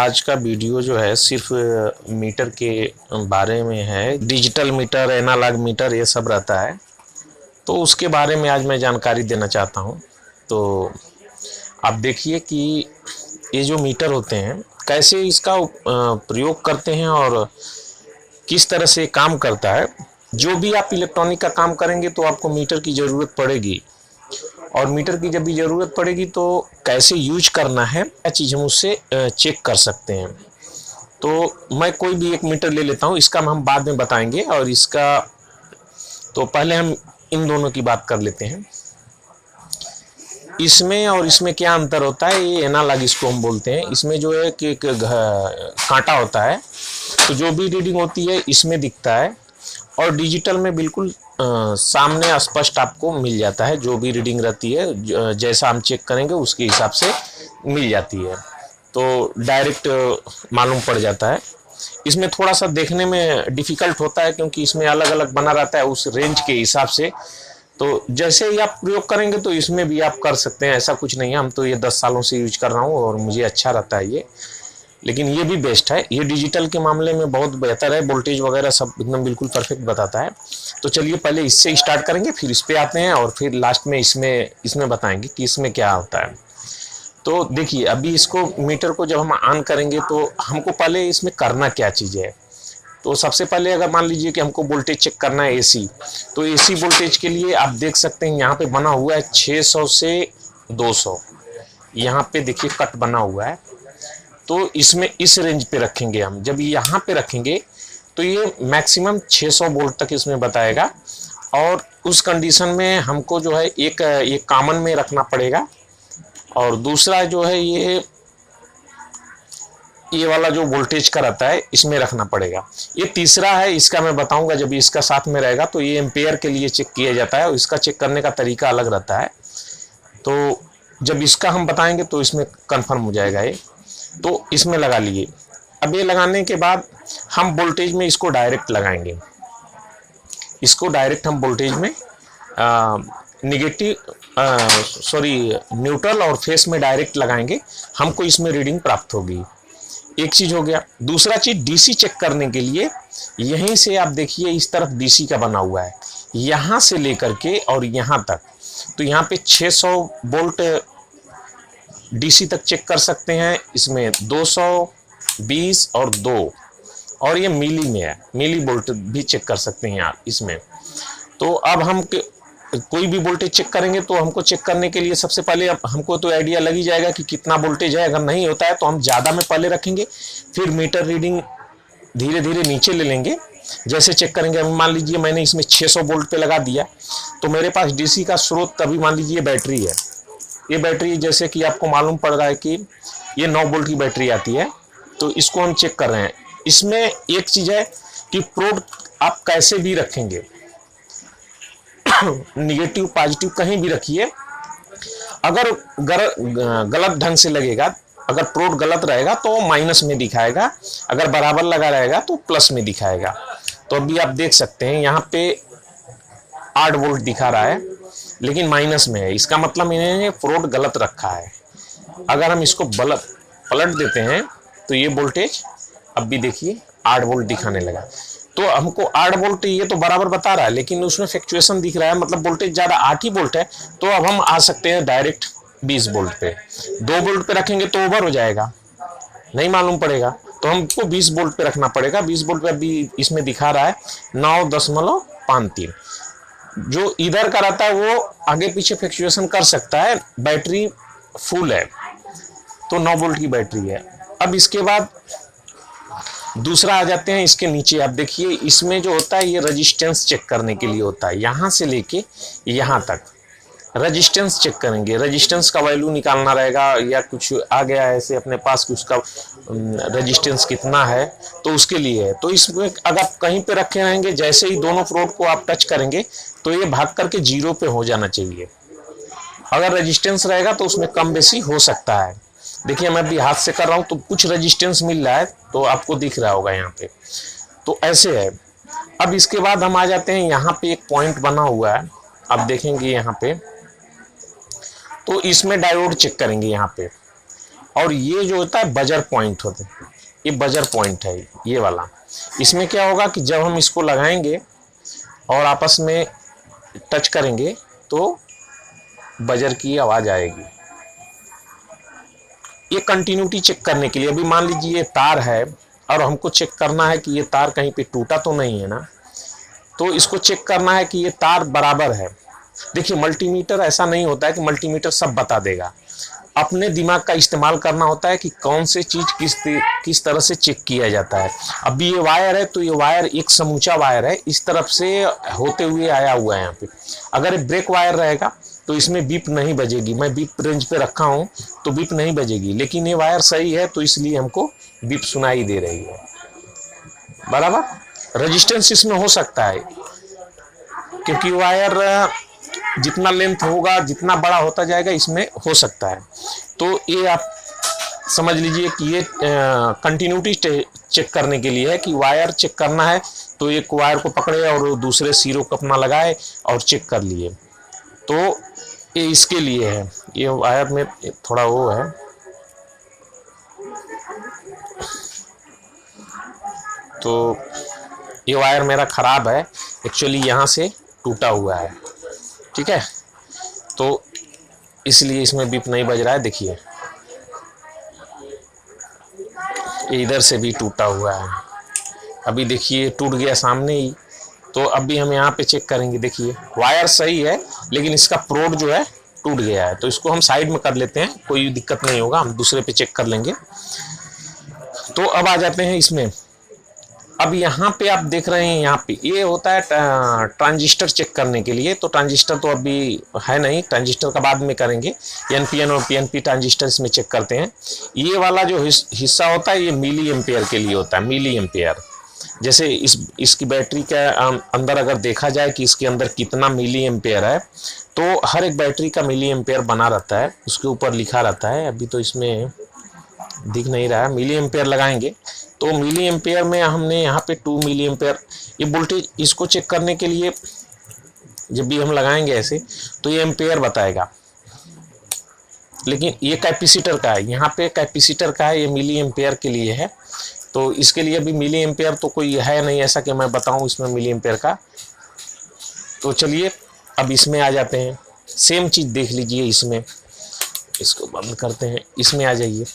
आज का वीडियो जो है सिर्फ मीटर के बारे में है। डिजिटल मीटर, एनालॉग मीटर ये सब रहता है, तो उसके बारे में आज मैं जानकारी देना चाहता हूँ। तो आप देखिए कि ये जो मीटर होते हैं कैसे इसका प्रयोग करते हैं और किस तरह से काम करता है। जो भी आप इलेक्ट्रॉनिक का काम करेंगे तो आपको मीटर की ज़रूरत पड़ेगी, और मीटर की जब भी ज़रूरत पड़ेगी तो कैसे यूज करना है क्या चीज़ हम उससे चेक कर सकते हैं। तो मैं कोई भी एक मीटर ले लेता हूँ, इसका हम बाद में बताएंगे। और इसका तो पहले हम इन दोनों की बात कर लेते हैं। इसमें और इसमें क्या अंतर होता है, ये एनालॉग इसको हम बोलते हैं। इसमें जो है कि एक कांटा होता है, तो जो भी रीडिंग होती है इसमें दिखता है, और डिजिटल में बिल्कुल सामने स्पष्ट आपको मिल जाता है। जो भी रीडिंग रहती है जैसा हम चेक करेंगे उसके हिसाब से मिल जाती है, तो डायरेक्ट मालूम पड़ जाता है। इसमें थोड़ा सा देखने में डिफ़िकल्ट होता है क्योंकि इसमें अलग अलग बना रहता है उस रेंज के हिसाब से। तो जैसे ही आप प्रयोग करेंगे तो इसमें भी आप कर सकते हैं, ऐसा कुछ नहीं है। हम तो ये 10 सालों से यूज कर रहा हूँ और मुझे अच्छा रहता है ये, लेकिन ये भी बेस्ट है। ये डिजिटल के मामले में बहुत बेहतर है, वोल्टेज वगैरह सब एकदम बिल्कुल परफेक्ट बताता है। तो चलिए पहले इससे स्टार्ट करेंगे, फिर इस पे आते हैं और फिर लास्ट में इसमें बताएंगे कि इसमें क्या होता है। तो देखिए अभी इसको मीटर को जब हम ऑन करेंगे तो हमको पहले इसमें करना क्या चीज़ है। तो सबसे पहले अगर मान लीजिए कि हमको वोल्टेज चेक करना है एसी, तो एसी वोल्टेज के लिए आप देख सकते हैं यहाँ पे बना हुआ है 600 से 200। यहाँ पे देखिए कट बना हुआ है, तो इसमें इस रेंज पे रखेंगे हम। जब यहाँ पे रखेंगे तो ये मैक्सिमम 600 वोल्ट तक इसमें बताएगा, और उस कंडीशन में हमको जो है एक कॉमन में रखना पड़ेगा, और दूसरा जो है ये वाला जो वोल्टेज का रहता है इसमें रखना पड़ेगा। ये तीसरा है, इसका मैं बताऊंगा जब इसका साथ में रहेगा। तो ये एम्पेयर के लिए चेक किया जाता है और इसका चेक करने का तरीका अलग रहता है। तो जब इसका हम बताएंगे तो इसमें कंफर्म हो जाएगा ये। तो इसमें लगा लिए। अब ये लगाने के बाद हम वोल्टेज में इसको डायरेक्ट लगाएंगे। इसको डायरेक्ट हम वोल्टेज में न्यूट्रल और फेस में डायरेक्ट लगाएंगे, हमको इसमें रीडिंग प्राप्त होगी। एक चीज हो गया। दूसरा चीज डीसी चेक करने के लिए यहीं से आप देखिए इस तरफ डीसी का बना हुआ है, यहां से लेकर के और यहां तक। तो यहाँ पे 600 वोल्ट डीसी तक चेक कर सकते हैं। इसमें 220 और 2, और ये मिली में है, मिली वोल्ट भी चेक कर सकते हैं आप इसमें। तो अब हम कोई भी वोल्टेज चेक करेंगे तो हमको चेक करने के लिए सबसे पहले हमको तो आइडिया लग ही जाएगा कि कितना वोल्टेज है। अगर नहीं होता है तो हम ज़्यादा में पहले रखेंगे, फिर मीटर रीडिंग धीरे धीरे नीचे ले लेंगे। जैसे चेक करेंगे, मान लीजिए मैंने इसमें 600 वोल्ट पे लगा दिया, तो मेरे पास डीसी का स्रोत तभी मान लीजिए बैटरी है। ये बैटरी जैसे कि आपको मालूम पड़ रहा है कि ये 9 वोल्ट की बैटरी आती है, तो इसको हम चेक कर रहे हैं। इसमें एक चीज़ है कि प्रोब आप कैसे भी रखेंगे, निगेटिव पॉजिटिव कहीं भी रखिए, अगर गलत ढंग से लगेगा, अगर प्रोड गलत रहेगा तो माइनस में दिखाएगा, अगर बराबर लगा रहेगा तो प्लस में दिखाएगा। तो अभी आप देख सकते हैं यहाँ पे 8 वोल्ट दिखा रहा है लेकिन माइनस में है, इसका मतलब इन्होंने प्रोड गलत रखा है। अगर हम इसको पलट देते हैं तो ये वोल्टेज अब भी देखिए 8 वोल्ट दिखाने लगा। तो हमको 8 वोल्ट ये तो बराबर बता रहा है, लेकिन उसमें फ्लक्चुएशन दिख रहा है, मतलब वोल्टेज ज़्यादा 8 ही वोल्ट है। तो अब हम आ सकते हैं डायरेक्ट 20 वोल्ट पे। 2 वोल्ट पे रखेंगे तो ओवर हो जाएगा, नहीं मालूम पड़ेगा, तो हमको 20 वोल्ट पे रखना पड़ेगा। 20 वोल्ट पे अभी इसमें दिखा रहा है 9.53। जो इधर का रहता है वो आगे पीछे फ्लक्चुएशन कर सकता है, बैटरी फुल है, तो 9 वोल्ट की बैटरी है। अब इसके बाद दूसरा आ जाते हैं इसके नीचे। आप देखिए इसमें जो होता है ये रेजिस्टेंस चेक करने के लिए होता है, यहाँ से लेके यहाँ तक रेजिस्टेंस चेक करेंगे। रेजिस्टेंस का वैल्यू निकालना रहेगा, या कुछ आ गया है ऐसे अपने पास कि उसका रेजिस्टेंस कितना है, तो उसके लिए है। तो इसमें अगर आप कहीं पे रखे रहेंगे, जैसे ही दोनों प्रोड को आप टच करेंगे तो ये भाग करके 0 पे हो जाना चाहिए। अगर रेजिस्टेंस रहेगा तो उसमें कम बेसी हो सकता है। देखिए मैं अभी हाथ से कर रहा हूँ तो कुछ रेजिस्टेंस मिल रहा है, तो आपको दिख रहा होगा यहाँ पे। तो ऐसे है। अब इसके बाद हम आ जाते हैं, यहाँ पे एक पॉइंट बना हुआ है, आप देखेंगे यहाँ पे। तो इसमें डायोड चेक करेंगे यहाँ पे। और ये जो होता है बजर पॉइंट होता है, ये बजर पॉइंट है ये वाला। इसमें क्या होगा कि जब हम इसको लगाएंगे और आपस में टच करेंगे तो बजर की आवाज आएगी। ये कंटिन्यूटी चेक करने के लिए, अभी मान लीजिए ये तार है और हमको चेक करना है कि ये तार कहीं पे टूटा तो नहीं है ना, तो इसको चेक करना है कि ये तार बराबर है। देखिए मल्टीमीटर ऐसा नहीं होता है कि मल्टीमीटर सब बता देगा, अपने दिमाग का इस्तेमाल करना होता है कि कौन से चीज किस तरह से चेक किया जाता है। अभी ये वायर है तो ये वायर एक समूचा वायर है, इस तरफ से होते हुए आया हुआ है यहाँ पे। अगर ये ब्रेक वायर रहेगा तो इसमें बीप नहीं बजेगी, मैं बीप रेंज पे रखा हूँ तो बीप नहीं बजेगी, लेकिन ये वायर सही है तो इसलिए हमको बीप सुनाई दे रही है। बराबर रेजिस्टेंस इसमें हो सकता है क्योंकि वायर जितना लेंथ होगा जितना बड़ा होता जाएगा इसमें हो सकता है। तो ये आप समझ लीजिए कि ये कंटिन्यूटी चेक करने के लिए है कि वायर चेक करना है तो एक वायर को पकड़े और दूसरे सिरों को अपना लगाए और चेक कर लिए, तो ये इसके लिए है। ये वायर में थोड़ा वो है, तो ये वायर मेरा खराब है एक्चुअली, यहाँ से टूटा हुआ है, ठीक है, तो इसलिए इसमें बीप नहीं बज रहा है। देखिए इधर से भी टूटा हुआ है, अभी देखिए टूट गया सामने ही। तो अभी हम यहाँ पे चेक करेंगे, देखिए वायर सही है लेकिन इसका प्रोड जो है टूट गया है, तो इसको हम साइड में कर लेते हैं, कोई दिक्कत नहीं होगा, हम दूसरे पे चेक कर लेंगे। तो अब आ जाते हैं इसमें। अब यहाँ पे आप देख रहे हैं, यहाँ पे ये होता है ट्रांजिस्टर चेक करने के लिए, तो ट्रांजिस्टर तो अभी है नहीं, ट्रांजिस्टर का बाद में करेंगे। एनपीएन और पीएनपी ट्रांजिस्टर इसमें चेक करते हैं। ये वाला जो हिस्सा होता है ये मिली एम्पेयर के लिए होता है, मिली एम्पेयर। जैसे इसकी बैटरी के अंदर अगर देखा जाए कि इसके अंदर कितना मिली एम्पेयर है, तो हर एक बैटरी का मिली एम्पेयर बना रहता है, उसके ऊपर लिखा रहता है। अभी तो इसमें दिख नहीं रहा है, मिली एम्पेयर लगाएंगे तो मिली एम्पेयर में हमने यहाँ पे 2 मिली एम्पेयर, ये वोल्टेज इसको चेक करने के लिए जब भी हम लगाएंगे ऐसे तो ये एम्पेयर बताएगा, लेकिन ये कैपेसिटर का है, यहाँ पे कैपेसिटर का है, ये मिली एम्पेयर के लिए है। तो इसके लिए भी मिली एम्पेयर तो कोई है नहीं ऐसा कि मैं बताऊं इसमें मिली एम्पेयर का। तो चलिए अब इसमें आ जाते हैं, सेम चीज देख लीजिए इसमें, इसको बंद करते हैं, इसमें आ जाइए।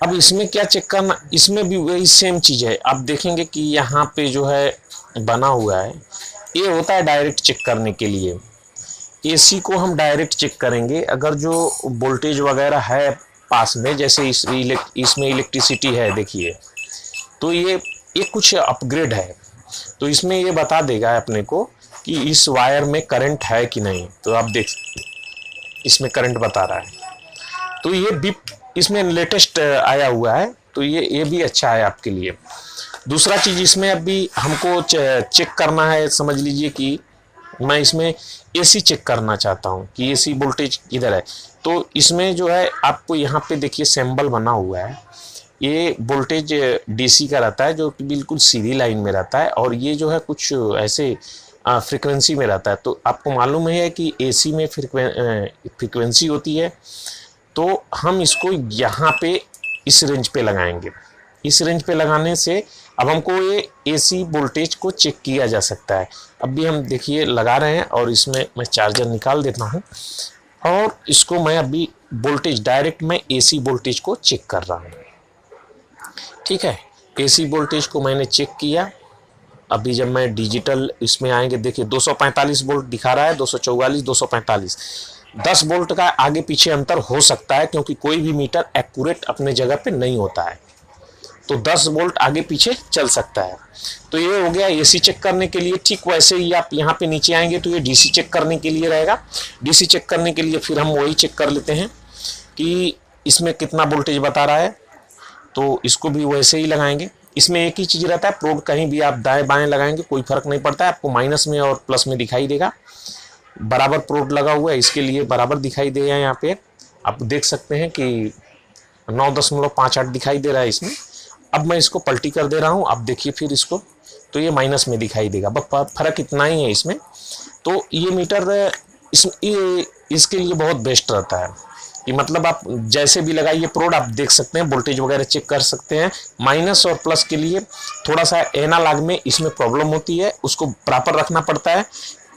अब इसमें क्या चेक करना, इसमें भी वही सेम चीज है। आप देखेंगे कि यहाँ पे जो है बना हुआ है, ये होता है डायरेक्ट चेक करने के लिए। एसी को हम डायरेक्ट चेक करेंगे, अगर जो वोल्टेज वगैरह है पास में, जैसे इसमें इलेक्ट्रिसिटी है देखिए, तो ये कुछ अपग्रेड है, तो इसमें ये बता देगा अपने को कि इस वायर में करंट है कि नहीं। तो आप देख इसमें करंट बता रहा है, तो ये भी इसमें लेटेस्ट आया हुआ है, तो ये भी अच्छा है आपके लिए। दूसरा चीज इसमें अभी हमको चेक करना है, समझ लीजिए कि मैं इसमें एसी चेक करना चाहता हूँ कि एसी वोल्टेज किधर है। तो इसमें जो है आपको यहाँ पे देखिए सिंबल बना हुआ है, ये वोल्टेज डीसी का रहता है जो कि बिल्कुल सीधी लाइन में रहता है, और ये जो है कुछ ऐसे फ्रीक्वेंसी में रहता है। तो आपको मालूम है कि एसी में फ्रीक्वेंसी होती है, तो हम इसको यहाँ पे इस रेंज पे लगाएंगे। इस रेंज पे लगाने से अब हमको ये एसी वोल्टेज को चेक किया जा सकता है। अब भी हम देखिए लगा रहे हैं, और इसमें मैं चार्जर निकाल देता हूँ और इसको मैं अभी वोल्टेज डायरेक्ट मैं एसी वोल्टेज को चेक कर रहा हूँ, ठीक है। एसी वोल्टेज को मैंने चेक किया। अभी जब मैं डिजिटल इसमें आएंगे, देखिए 245 वोल्ट दिखा रहा है, 244, 245, 10 वोल्ट का आगे पीछे अंतर हो सकता है, क्योंकि कोई भी मीटर एक्यूरेट अपने जगह पे नहीं होता है, तो 10 वोल्ट आगे पीछे चल सकता है। तो ये हो गया एसी चेक करने के लिए। ठीक वैसे ही आप यहाँ पे नीचे आएंगे तो ये डीसी चेक करने के लिए रहेगा। डीसी चेक करने के लिए फिर हम वही चेक कर लेते हैं कि इसमें कितना वोल्टेज बता रहा है, तो इसको भी वैसे ही लगाएंगे। इसमें एक ही चीज रहता है, प्रोड कहीं भी आप दाएं बाएं लगाएंगे कोई फर्क नहीं पड़ता है, आपको माइनस में और प्लस में दिखाई देगा। बराबर प्रोड लगा हुआ है, इसके लिए बराबर दिखाई देगा। यहाँ पे आप देख सकते हैं कि 9.58 दिखाई दे रहा है इसमें। अब मैं इसको पलटी कर दे रहा हूँ, आप देखिए फिर इसको, तो ये माइनस में दिखाई देगा, बस फर्क इतना ही है इसमें। तो ये मीटर इसके लिए बहुत बेस्ट रहता है। ये मतलब आप जैसे भी लगाइए प्रोड, आप देख सकते हैं वोल्टेज वगैरह चेक कर सकते हैं। माइनस और प्लस के लिए थोड़ा सा एनालॉग में इसमें प्रॉब्लम होती है, उसको प्रॉपर रखना पड़ता है।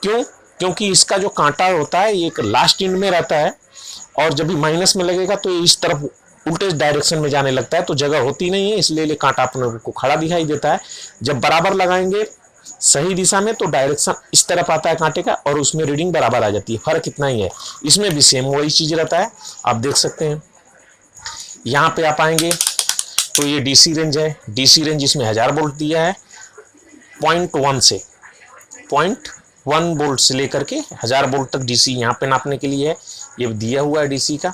क्यों? क्योंकि इसका जो कांटा होता है ये एक लास्ट एंड में रहता है, और जब भी माइनस में लगेगा तो इस तरफ उल्टे डायरेक्शन में जाने लगता है, तो जगह होती नहीं है, इसलिए ये कांटा अपने को खड़ा दिखाई देता है। जब बराबर लगाएंगे सही दिशा में तो डायरेक्शन इस तरफ आता है कांटे का, और उसमें रीडिंग बराबर आ जाती है। फर्क इतना ही है, इसमें भी सेम वही चीज रहता है, आप देख सकते हैं। यहाँ पे आप आएंगे तो ये डीसी रेंज है, डीसी रेंज इसमें 1000 वोल्ट दिया है, 0.1 से 0.1 वोल्ट से लेकर के 1000 वोल्ट तक डीसी यहाँ पे नापने के लिए है, ये दिया हुआ है डीसी का।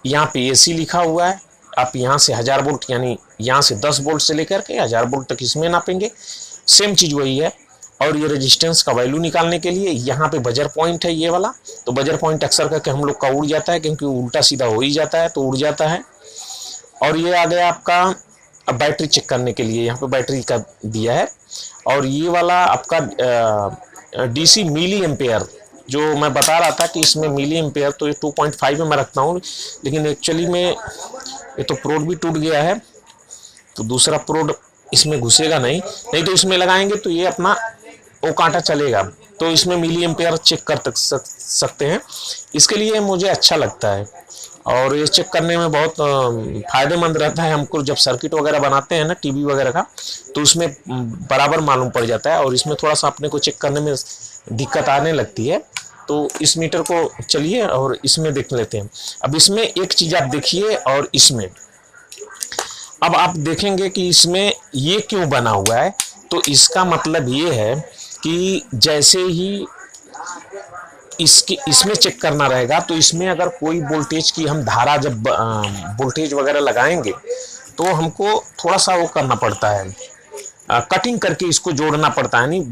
यहाँ पे एसी लिखा हुआ है, आप यहाँ से 1000 वोल्ट यानी यहाँ से 10 वोल्ट से लेकर के 1000 वोल्ट तक इसमें नापेंगे, सेम चीज वही है। और ये रेजिस्टेंस का वैल्यू निकालने के लिए यहाँ पे बजर पॉइंट है ये वाला, तो बजर पॉइंट अक्सर करके हम लोग का उड़ जाता है, क्योंकि उल्टा सीधा हो ही जाता है तो उड़ जाता है। और ये आ गया आपका अब बैटरी चेक करने के लिए, यहाँ पे बैटरी का दिया है। और ये वाला आपका डीसी मिली एम्पेयर, जो मैं बता रहा था कि इसमें मिली एम्पेयर, तो ये 2.5 में मैं रखता हूँ, लेकिन एक्चुअली में ये तो प्रोड भी टूट गया है, तो दूसरा प्रोड इसमें घुसेगा नहीं, नहीं तो इसमें लगाएंगे तो ये अपना वो कांटा चलेगा, तो इसमें मिली एम्पेयर चेक कर सकते हैं। इसके लिए मुझे अच्छा लगता है, और ये चेक करने में बहुत फायदेमंद रहता है हमको। जब सर्किट वगैरह बनाते हैं ना टीवी वगैरह का, तो उसमें बराबर मालूम पड़ जाता है, और इसमें थोड़ा सा अपने को चेक करने में दिक्कत आने लगती है। तो इस मीटर को चलिए और इसमें देख लेते हैं। अब इसमें एक चीज आप देखिए, और इसमें अब आप देखेंगे कि इसमें ये क्यों बना हुआ है, तो इसका मतलब ये है कि जैसे ही इसमें चेक करना रहेगा, तो इसमें अगर कोई वोल्टेज की हम धारा जब वोल्टेज वगैरह लगाएंगे तो हमको थोड़ा सा वो करना पड़ता है, कटिंग करके इसको जोड़ना पड़ता है। नहीं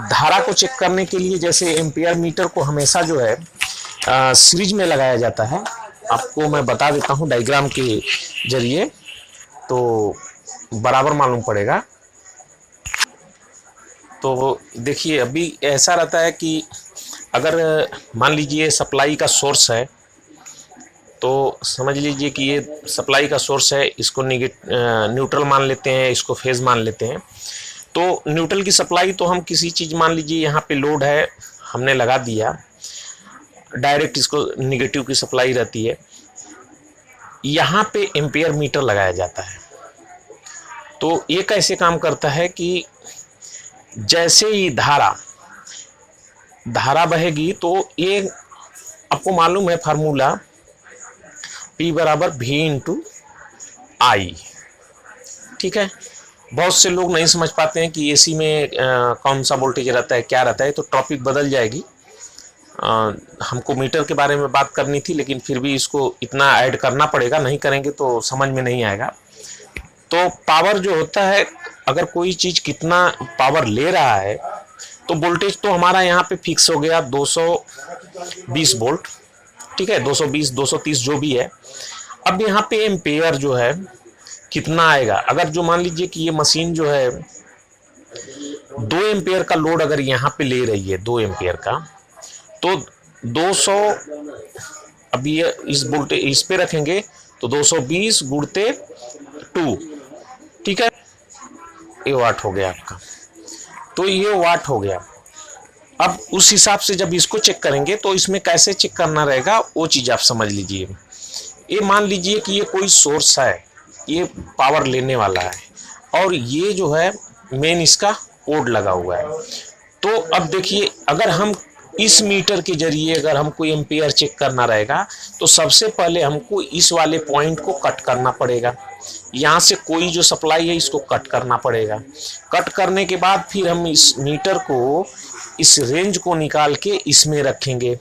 धारा को चेक करने के लिए जैसे एम्पियर मीटर को हमेशा जो है सीरीज में लगाया जाता है। आपको मैं बता देता हूँ डायग्राम के जरिए, तो बराबर मालूम पड़ेगा। तो देखिए अभी ऐसा रहता है कि अगर मान लीजिए सप्लाई का सोर्स है, तो समझ लीजिए कि ये सप्लाई का सोर्स है, इसको न्यूट्रल मान लेते हैं, इसको फेज मान लेते हैं। तो न्यूट्रल की सप्लाई तो हम किसी चीज़, मान लीजिए यहाँ पे लोड है, हमने लगा दिया, डायरेक्ट इसको निगेटिव की सप्लाई रहती है। यहाँ पे एम्पियर मीटर लगाया जाता है। तो ये कैसे काम करता है कि जैसे ही धारा बहेगी, तो ये आपको मालूम है फार्मूला P बराबर V इंटू आई, ठीक है। बहुत से लोग नहीं समझ पाते हैं कि एसी में कौन सा वोल्टेज रहता है, क्या रहता है, तो टॉपिक बदल जाएगी। हमको मीटर के बारे में बात करनी थी, लेकिन फिर भी इसको इतना ऐड करना पड़ेगा, नहीं करेंगे तो समझ में नहीं आएगा। तो पावर जो होता है, अगर कोई चीज कितना पावर ले रहा है, तो वोल्टेज तो हमारा यहाँ पे फिक्स हो गया 220 वोल्ट, ठीक है, 220 230 जो भी है। अब यहाँ पे एम्पेयर जो है कितना आएगा, अगर जो मान लीजिए कि ये मशीन जो है 2 एम्पेयर का लोड अगर यहाँ पे ले रही है, 2 एम्पेयर का, तो 200, अभी ये इस वोल्टेज इस पे रखेंगे तो 220 गुणते 2, ठीक है, ये वाट हो गया आपका। तो ये वाट हो गया। अब उस हिसाब से जब इसको चेक करेंगे तो इसमें कैसे चेक करना रहेगा वो चीज आप समझ लीजिए। ये मान लीजिए कि ये कोई सोर्स है, ये पावर लेने वाला है, और ये जो है मेन इसका कोड लगा हुआ है। तो अब देखिए, अगर हम इस मीटर के जरिए अगर हमको एम्पियर चेक करना रहेगा, तो सबसे पहले हमको इस वाले पॉइंट को कट करना पड़ेगा। यहाँ से कोई जो सप्लाई है इसको कट करना पड़ेगा। कट करने के बाद फिर हम इस मीटर को, इस रेंज को निकाल के इसमें रखेंगे,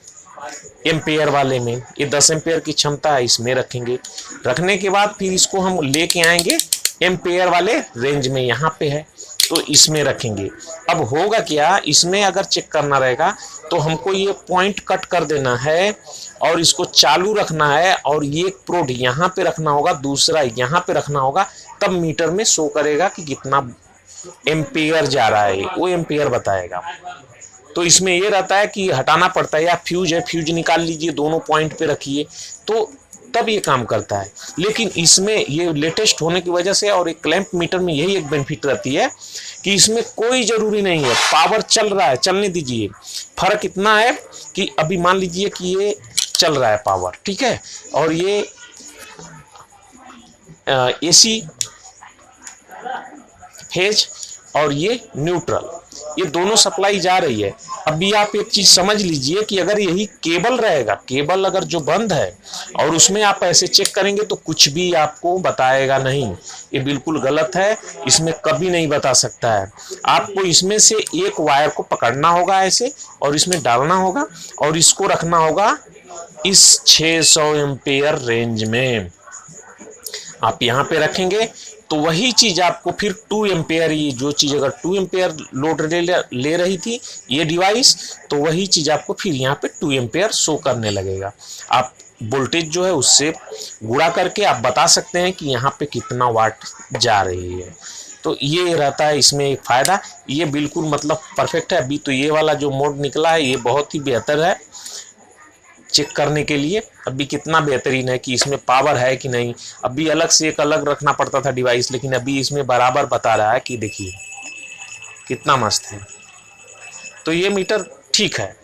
एम्पेयर वाले में। ये 10 एम्पेयर की क्षमता है, इसमें रखेंगे। रखने के बाद फिर इसको हम लेके आएंगे एम्पेयर वाले रेंज में, यहाँ पे है तो इसमें रखेंगे। अब होगा क्या, इसमें अगर चेक करना रहेगा तो हमको ये पॉइंट कट कर देना है और इसको चालू रखना है, और ये प्रोड यहाँ पे रखना होगा, दूसरा यहाँ पे रखना होगा, तब मीटर में शो करेगा कि कितना एम्पेयर जा रहा है, वो एम्पेयर बताएगा। तो इसमें ये रहता है कि हटाना पड़ता है, या फ्यूज है, फ्यूज निकाल लीजिए, दोनों पॉइंट पे रखिए। तो तब ये काम करता है। लेकिन इसमें ये लेटेस्ट होने की वजह से और एक क्लैंप मीटर में यही एक बेनिफिट रहती है कि इसमें कोई जरूरी नहीं है, पावर चल रहा है, चलने दीजिए। फर्क इतना है कि अभी मान लीजिए कि ये चल रहा है पावर, ठीक है, और ये एसी फेज और ये न्यूट्रल, ये दोनों सप्लाई जा रही है। अभी आप एक चीज समझ लीजिए कि अगर यही केबल रहेगा, केबल अगर जो बंद है और उसमें आप ऐसे चेक करेंगे तो कुछ भी आपको बताएगा नहीं, ये बिल्कुल गलत है, इसमें कभी नहीं बता सकता है। आपको इसमें से एक वायर को पकड़ना होगा ऐसे और इसमें डालना होगा और इसको रखना होगा इस 600 एम्पेयर रेंज में। आप यहाँ पे रखेंगे तो वही चीज आपको फिर 2 एम्पेयर, ये जो चीज अगर 2 एम्पेयर लोड ले रही थी ये डिवाइस, तो वही चीज आपको फिर यहाँ पे 2 एम्पेयर शो करने लगेगा। आप वोल्टेज जो है उससे गुणा करके आप बता सकते हैं कि यहाँ पे कितना वाट जा रही है। तो ये रहता है इसमें एक फायदा, ये बिल्कुल मतलब परफेक्ट है। अभी तो ये वाला जो मोड निकला है ये बहुत ही बेहतर है चेक करने के लिए। अभी कितना बेहतरीन है कि इसमें पावर है कि नहीं। अभी अलग से एक अलग रखना पड़ता था डिवाइस, लेकिन अभी इसमें बराबर बता रहा है कि देखिए कितना मस्त है। तो ये मीटर ठीक है,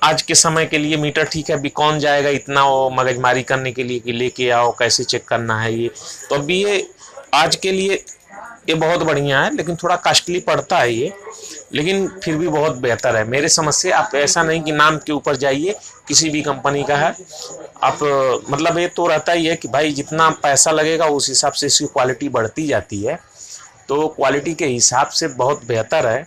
आज के समय के लिए मीटर ठीक है। अभी कौन जाएगा इतना वो मगजमारी करने के लिए कि लेके आओ कैसे चेक करना है ये। तो अभी ये आज के लिए ये बहुत बढ़िया है, लेकिन थोड़ा कॉस्टली पड़ता है ये, लेकिन फिर भी बहुत बेहतर है मेरे समझ से। आप ऐसा नहीं कि नाम के ऊपर जाइए, किसी भी कंपनी का है आप, मतलब ये तो रहता ही है कि भाई जितना पैसा लगेगा उस हिसाब से इसकी क्वालिटी बढ़ती जाती है। तो क्वालिटी के हिसाब से बहुत बेहतर है।